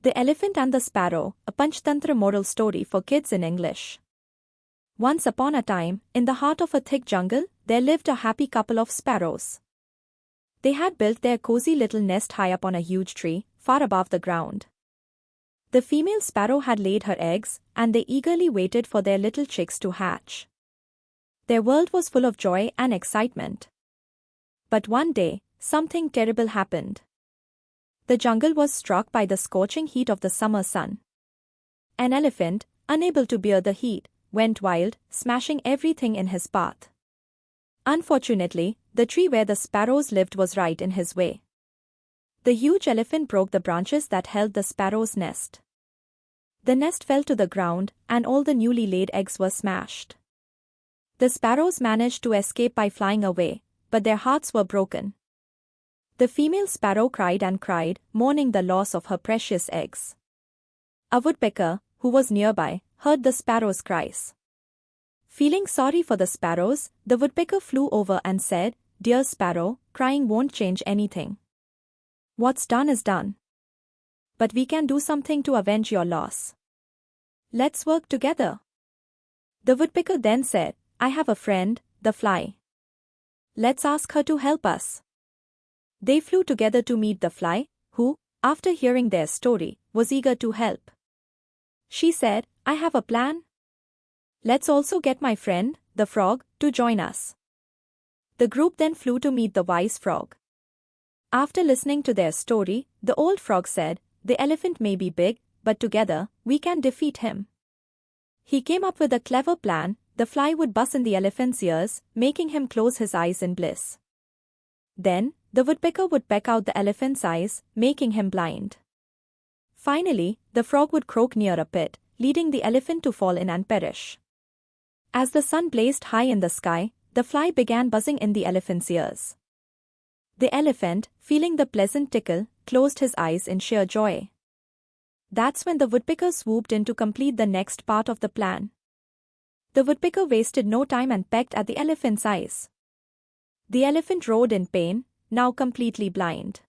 The Elephant and the Sparrow, a Panchtantra moral story for kids in English. Once upon a time, in the heart of a thick jungle, there lived a happy couple of sparrows. They had built their cozy little nest high up on a huge tree, far above the ground. The female sparrow had laid her eggs, and they eagerly waited for their little chicks to hatch. Their world was full of joy and excitement. But one day, something terrible happened. The jungle was struck by the scorching heat of the summer sun. An elephant, unable to bear the heat, went wild, smashing everything in his path. Unfortunately, the tree where the sparrows lived was right in his way. The huge elephant broke the branches that held the sparrow's nest. The nest fell to the ground, and all the newly laid eggs were smashed. The sparrows managed to escape by flying away, but their hearts were broken. The female sparrow cried and cried, mourning the loss of her precious eggs. A woodpecker, who was nearby, heard the sparrow's cries. Feeling sorry for the sparrows, the woodpecker flew over and said, "Dear sparrow, crying won't change anything. What's done is done. But we can do something to avenge your loss. Let's work together." The woodpecker then said, "I have a friend, the fly. Let's ask her to help us." They flew together to meet the fly, who, after hearing their story, was eager to help. She said, "I have a plan. Let's also get my friend, the frog, to join us." The group then flew to meet the wise frog. After listening to their story, the old frog said, "The elephant may be big, but together, we can defeat him." He came up with a clever plan. The fly would buzz in the elephant's ears, making him close his eyes in bliss. Then, the woodpecker would peck out the elephant's eyes, making him blind. Finally, the frog would croak near a pit, leading the elephant to fall in and perish. As the sun blazed high in the sky, the fly began buzzing in the elephant's ears. The elephant, feeling the pleasant tickle, closed his eyes in sheer joy. That's when the woodpecker swooped in to complete the next part of the plan. The woodpecker wasted no time and pecked at the elephant's eyes. The elephant roared in pain, now completely blind.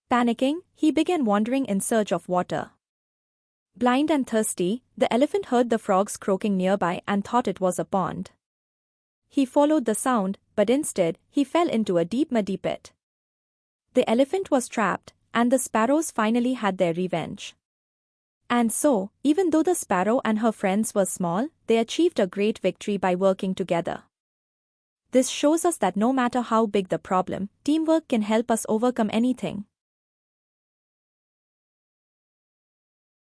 Panicking, he began wandering in search of water. Blind and thirsty, the elephant heard the frogs croaking nearby and thought it was a pond. He followed the sound, but instead, he fell into a deep muddy pit. The elephant was trapped, and the sparrows finally had their revenge. And so, even though the sparrow and her friends were small, they achieved a great victory by working together. This shows us that no matter how big the problem, teamwork can help us overcome anything.